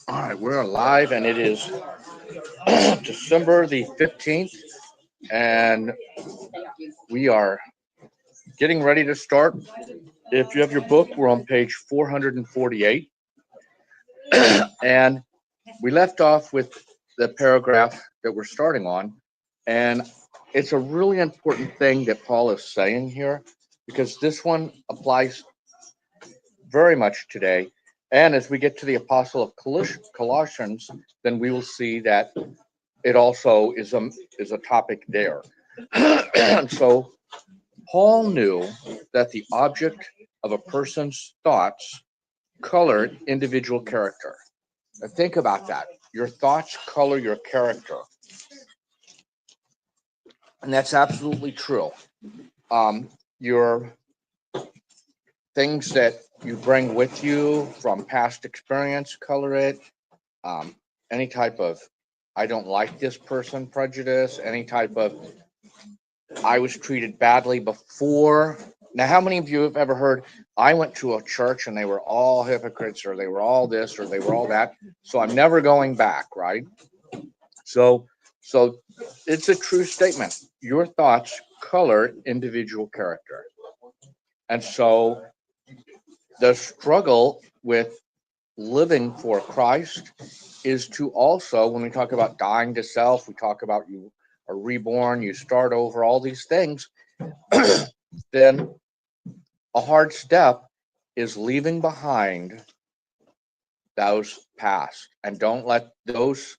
All right, we're live and it is December the 15th, and we are getting ready to start. If you have your book, we're on page 448, and we left off with the paragraph that we're starting on. And it's a really important thing that Paul is saying here because this one applies very much today. And as we get to the Apostle of Colossians, then we will see that it also is a topic there. And so Paul knew that the object of a person's thoughts colored individual character. Now think about that. Your thoughts color your character, and that's absolutely true. Your things that you bring with you from past experience color it. Um, any type of I don't like this person prejudice, any type of I was treated badly before. Now, how many of you have ever heard, I went to a church and they were all hypocrites, or they were all this, or they were all that, so I'm never going back, right? So, so it's a true statement. Your thoughts color individual character. And so the struggle with living for Christ is to also, when we talk about dying to self, we talk about you are reborn, you start over, all these things, then a hard step is leaving behind those past and don't let those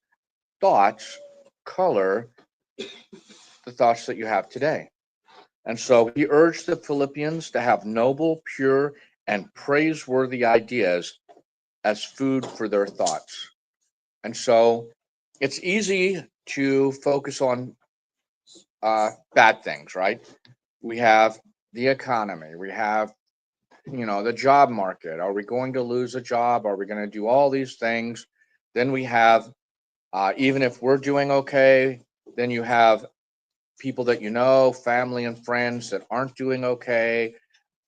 thoughts color the thoughts that you have today. And so he urged the Philippians to have noble, pure, and praiseworthy ideas as food for their thoughts. And so it's easy to focus on bad things, right? We have the economy, we have, the job market. Are we going to lose a job? Are we going to do all these things? Then we have, even if we're doing okay, then you have people that you know, family and friends that aren't doing okay.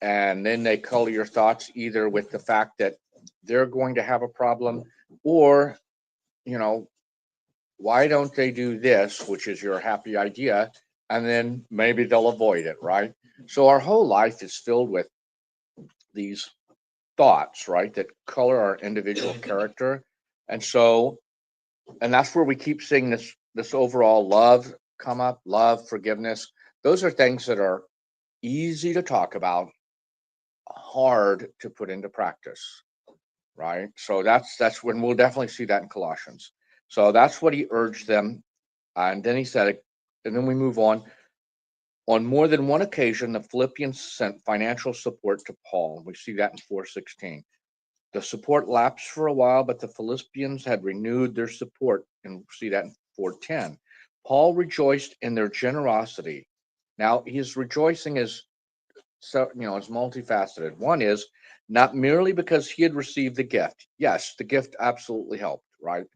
And then they color your thoughts either with the fact that they're going to have a problem, or, you know, why don't they do this, which is your happy idea, and then maybe they'll avoid it, right? So our whole life is filled with these thoughts, right, that color our individual character. And so, and that's where we keep seeing this overall love come up, love, forgiveness. Those are things that are easy to talk about, hard to put into practice, right? So that's when we'll definitely see that in Colossians. So that's what he urged them. And then he said, and then we move on. On more than one occasion, the Philippians sent financial support to Paul. We see that in 4:16. The support lapsed for a while, but the Philippians had renewed their support, and we see that in 4:10. Paul rejoiced in their generosity. Now, his rejoicing is is multifaceted. One is not merely because he had received the gift. Yes, the gift absolutely helped, right?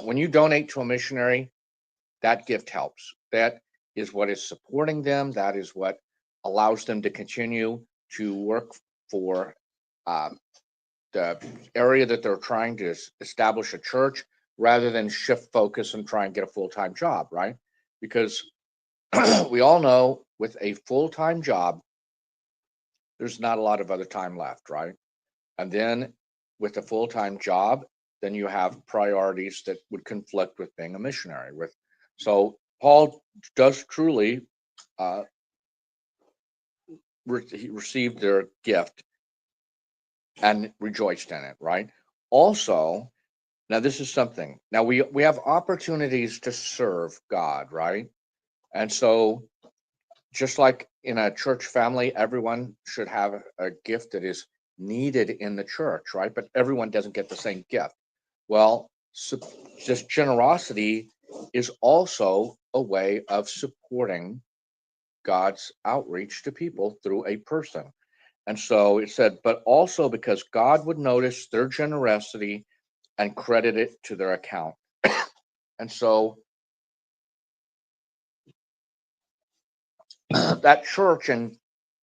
When you donate to a missionary, that gift helps. That is what is supporting them. That is what allows them to continue to work for um, the area that they're trying to establish a church, rather than shift focus and try and get a full-time job, right? Because we all know with a full-time job, there's not a lot of other time left, right? And then with a full-time job, then you have priorities that would conflict with being a missionary. With so Paul does truly uh, he received their gift and rejoiced in it, right? Also, now this is something. Now we have opportunities to serve God, right? And so just like in a church family, everyone should have a gift that is needed in the church, right? But everyone doesn't get the same gift. Well, just generosity is also a way of supporting God's outreach to people through a person. And so it said, but also because God would notice their generosity and credit it to their account. And so that church and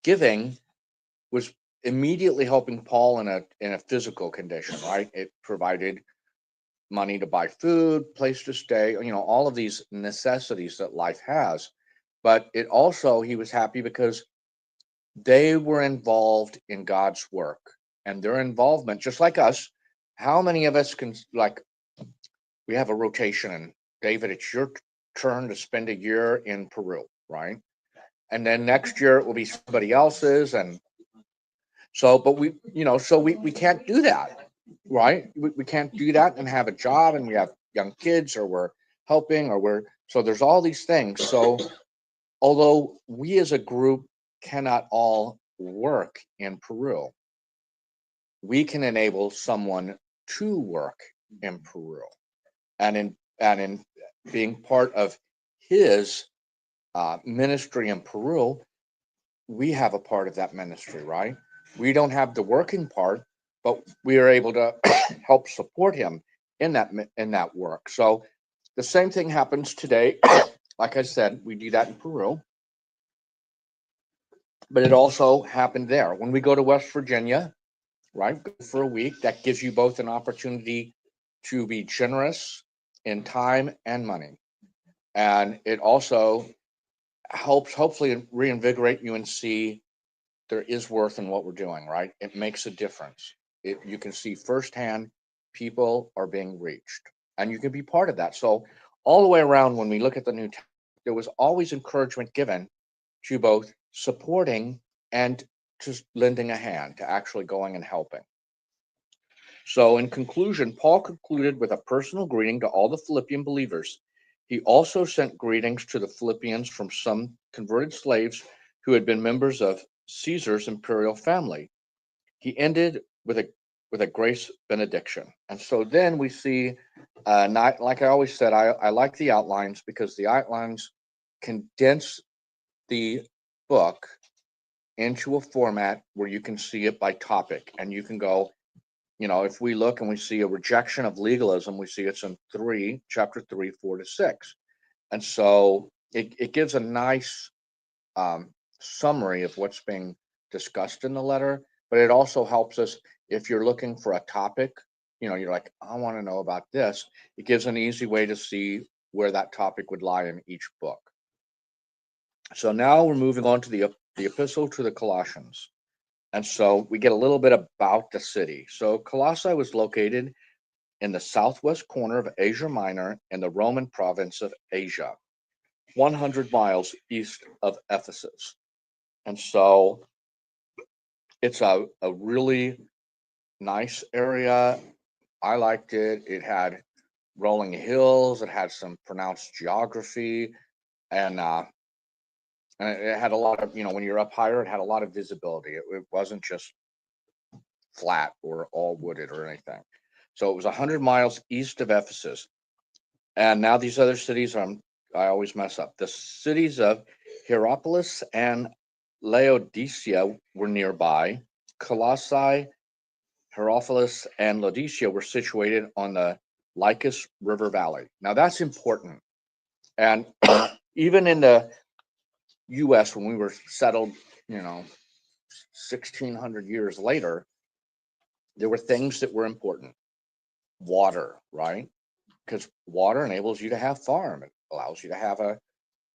giving was immediately helping Paul in a physical condition, right? It provided money to buy food, place to stay, all of these necessities that life has. But it also, he was happy because they were involved in God's work, and their involvement, just like us. How many of us can, like, we have a rotation, and David, it's your turn to spend a year in Peru, right? And then next year it will be somebody else's. And so, but we can't do that, right? We can't do that and have a job, and we have young kids, or we're helping, or so there's all these things. So although we as a group cannot all work in Peru, we can enable someone to work in Peru. And in being part of his ministry in Peru, we have a part of that ministry, right? We don't have the working part, but we are able to help support him in that work. So the same thing happens today. Like I said, we do that in Peru, but it also happened there. When we go to West Virginia, right, go for a week, that gives you both an opportunity to be generous in time and money. And it also helps hopefully reinvigorate you and see there is worth in what we're doing, right? It makes a difference. You can see firsthand people are being reached, and you can be part of that. So all the way around, when we look at the New Testament, there was always encouragement given to both supporting and to lending a hand, to actually going and helping. So in conclusion, Paul concluded with a personal greeting to all the Philippian believers. He also sent greetings to the Philippians from some converted slaves who had been members of Caesar's imperial family. He ended with a grace benediction. And so then we see, not like I always said, I like the outlines, because the outlines condense the book into a format where you can see it by topic, and you can go, if we look and we see a rejection of legalism, we see it's in chapter 3, 4 to 6. And so it gives a nice summary of what's being discussed in the letter, but it also helps us if you're looking for a topic, you're like, I want to know about this. It gives an easy way to see where that topic would lie in each book. So now we're moving on to the epistle to the Colossians. And so we get a little bit about the city. So Colossae was located in the southwest corner of Asia Minor in the Roman province of Asia, 100 miles east of Ephesus. And so it's a really nice area. I liked it. It had rolling hills, it had some pronounced geography, and it had a lot of, when you're up higher, it had a lot of visibility. It wasn't just flat or all wooded or anything. So it was 100 miles east of Ephesus. And now these other cities, I always mess up. The cities of Hierapolis and Laodicea were nearby. Colossae, Hierapolis, and Laodicea were situated on the Lycus River Valley. Now that's important. And even in the U.S., when we were settled, 1,600 years later, there were things that were important. Water, right? Because water enables you to have farm. It allows you to have a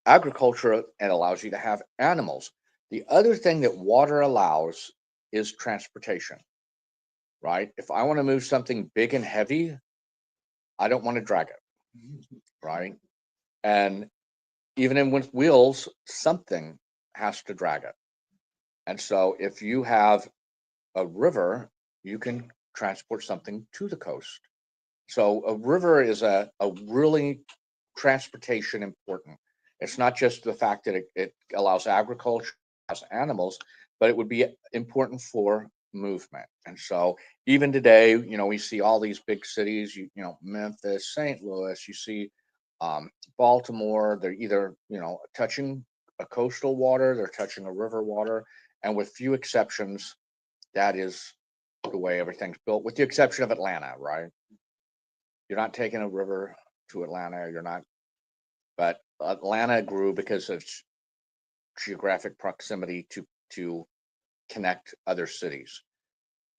agriculture, and allows you to have animals. The other thing that water allows is transportation, right? If I want to move something big and heavy, I don't want to drag it, right? And even in with wheels, something has to drag it. And so if you have a river, you can transport something to the coast. So a river is a really transportation important. It's not just the fact that it allows agriculture, has animals, but it would be important for movement. And so even today, we see all these big cities, Memphis, St. Louis, you see Baltimore, they're either, touching a coastal water, they're touching a river water, and with few exceptions, that is the way everything's built, with the exception of Atlanta, right? You're not taking a river to Atlanta, you're not, but Atlanta grew because of geographic proximity to connect other cities.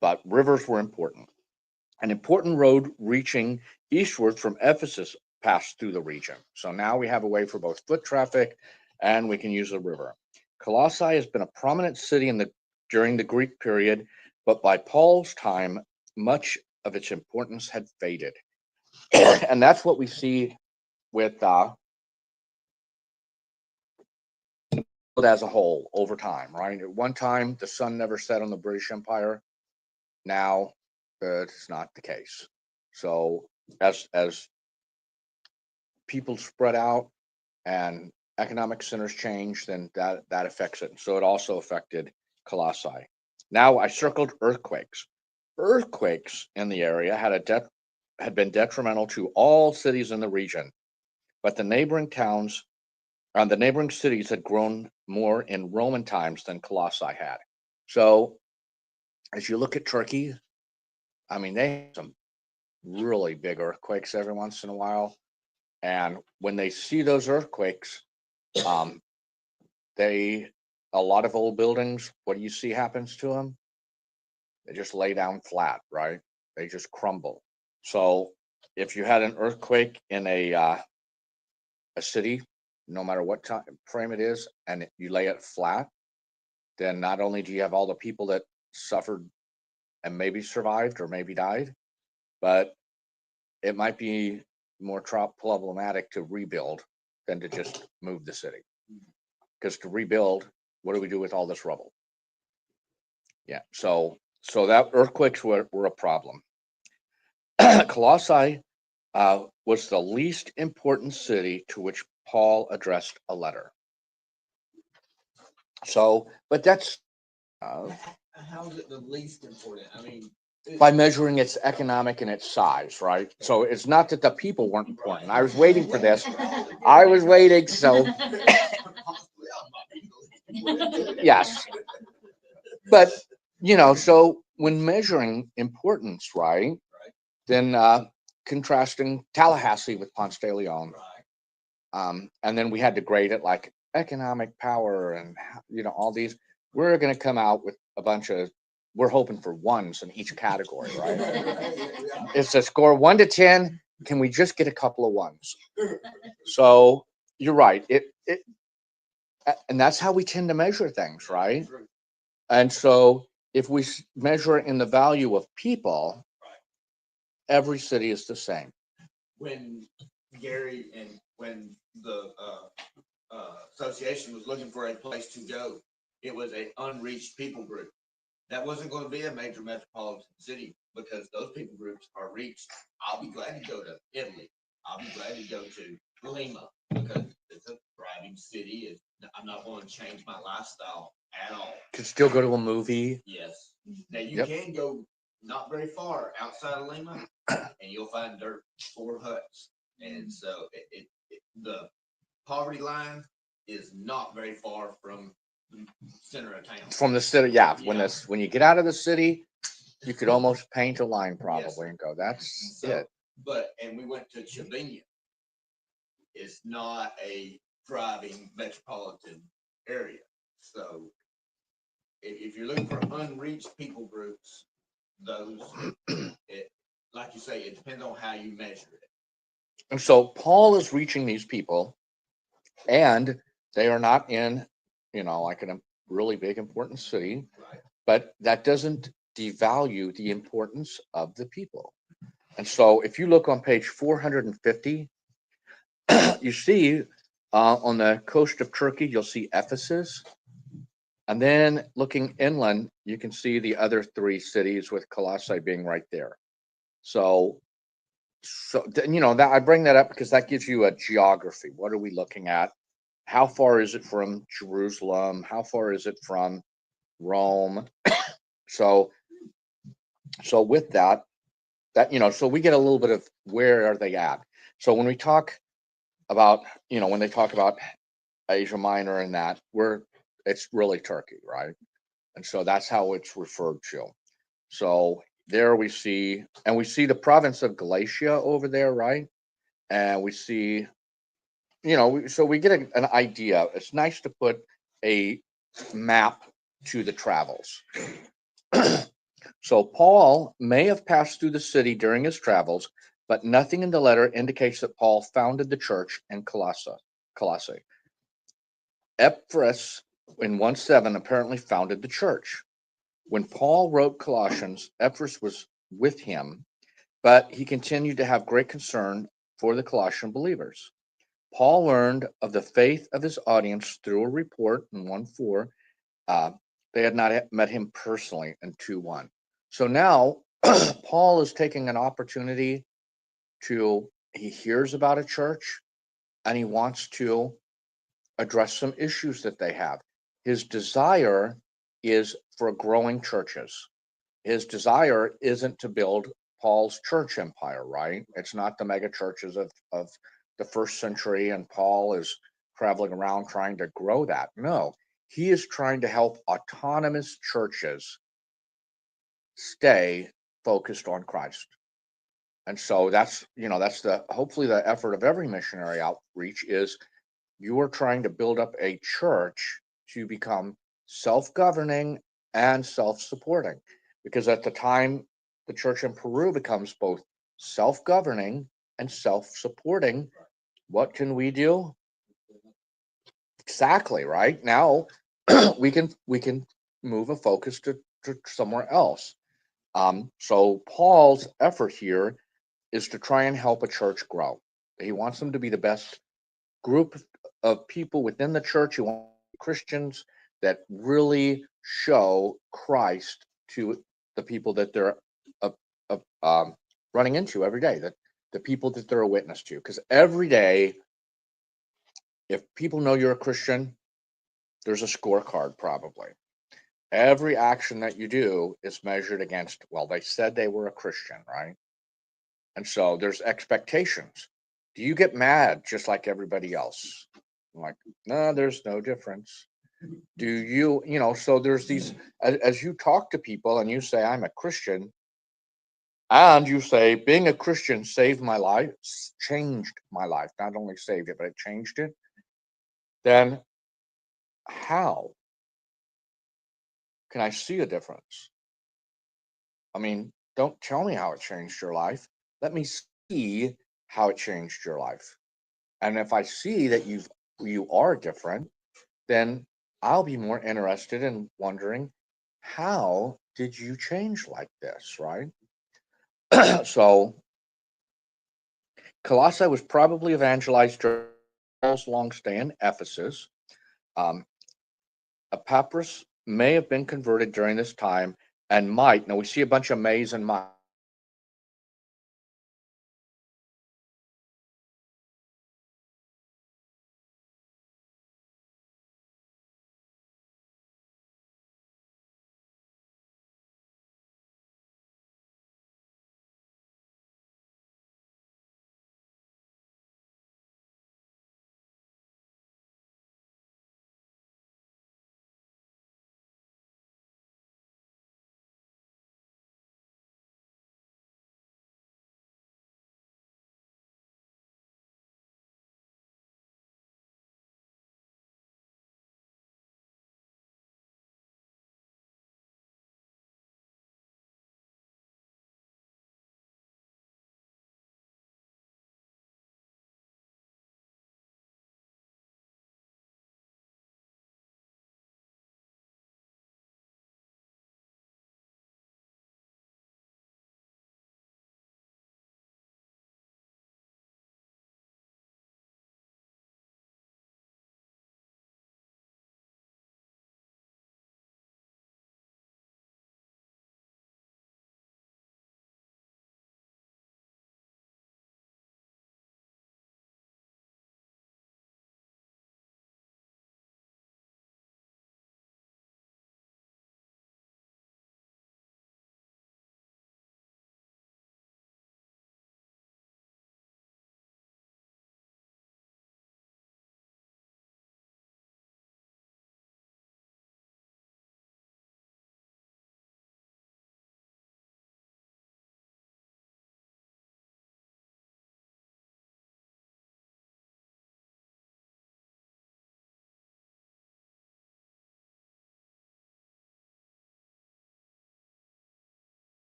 But rivers were important. An important road reaching eastward from Ephesus passed through the region. So now we have a way for both foot traffic and we can use the river. Colossae has been a prominent city during the Greek period, but by Paul's time, much of its importance had faded. And that's what we see with as a whole over time, right? At one time, the sun never set on the British Empire. Now, it's not the case. So as people spread out and economic centers change, then that affects it. So it also affected Colossae. Now I circled earthquakes. Earthquakes in the area had been detrimental to all cities in the region, but the neighboring cities had grown more in Roman times than Colossae had. So as you look at Turkey, I mean, they have some really big earthquakes every once in a while. And when they see those earthquakes, um, a lot of old buildings, what do you see happens to them? They just lay down flat, right? They just crumble. So if you had an earthquake in a city, no matter what time frame it is, and you lay it flat, then not only do you have all the people that suffered and maybe survived or maybe died, but it might be more problematic to rebuild than to just move the city. Because to rebuild, what do we do with all this rubble? Yeah, so that earthquakes were a problem. Colossae was the least important city to which Paul addressed a letter. So, but that's How is it the least important? I mean, by measuring its economic and its size, right? So it's not that the people weren't important. I was waiting for this. I was waiting. So yes, but so when measuring importance, right? Then contrasting Tallahassee with Ponce de Leon, and then we had to grade it like economic power and all these. We're going to come out with a bunch of. We're hoping for ones in each category, right? It's a score 1 to 10. Can we just get a couple of ones? So you're right. And that's how we tend to measure things, right? And so if we measure it in the value of people, every city is the same. When Gary and when the association was looking for a place to go, it was an unreached people group. That wasn't going to be a major metropolitan city because those people groups are reached. I'll be glad to go to Italy. I'll be glad to go to Lima because it's a thriving city. I'm not going to change my lifestyle at all. Could still go to a movie. Yes. Now you can go not very far outside of Lima, and you'll find dirt poor huts. And so the poverty line is not very far from the center of town. From the city, yeah. When you get out of the city, you could almost paint a line probably and go, that's it. And we went to Chilliwack. It's not a thriving metropolitan area. So if you're looking for unreached people groups, those, like you say, it depends on how you measure it. And so Paul is reaching these people, and they are not in, like in a really big important city, Right. But that doesn't devalue the importance of the people. And so if you look on page 450, you see on the coast of Turkey, you'll see Ephesus. And then looking inland, you can see the other three cities with Colossae being right there. So that I bring that up because that gives you a geography. What are we looking at? How far is it from Jerusalem? How far is it from Rome? So with that, so we get a little bit of where are they at. So when we talk about, when they talk about Asia Minor and that, it's really Turkey, right? And so that's how it's referred to. So there we see the province of Galatia over there, right? And we see, so we get an idea. It's nice to put a map to the travels. So Paul may have passed through the city during his travels, but nothing in the letter indicates that Paul founded the church in Colossae. Epaphras in 1:7 apparently founded the church. When Paul wrote Colossians, Epaphras was with him, but he continued to have great concern for the Colossian believers. Paul learned of the faith of his audience through a report in 1:4. They had not met him personally in 2:1. So now Paul is taking an opportunity he hears about a church and he wants to address some issues that they have. His desire is for growing churches. His desire isn't to build Paul's church empire, right? It's not the mega churches of the first century and Paul is traveling around trying to grow that. No, he is trying to help autonomous churches stay focused on Christ. And so that's hopefully the effort of every missionary outreach is you are trying to build up a church to become self-governing and self-supporting. Because at the time the church in Peru becomes both self-governing and self-supporting, what can we do? Exactly, right? Now we can move a focus to somewhere else. So Paul's effort here is to try and help a church grow. He wants them to be the best group of people within the church. He wants Christians that really show Christ to the people that they're running into every day, that the people that they're a witness to. Because every day, if people know you're a Christian, there's a scorecard probably. Every action that you do is measured against, well, they said they were a Christian, right? And so there's expectations. Do you get mad just like everybody else? I'm like, no, there's no difference. Do you, so there's these, as you talk to people and you say, I'm a Christian, and you say, being a Christian saved my life, changed my life, not only saved it, but it changed it, then how can I see a difference? I mean, don't tell me how it changed your life. Let me see how it changed your life. And if I see that you are different, then I'll be more interested in wondering, how did you change like this, right? So Colossae was probably evangelized during Paul's long stay in Ephesus. Um, Epaphras may have been converted during this time and might. Now we see a bunch of mays and might.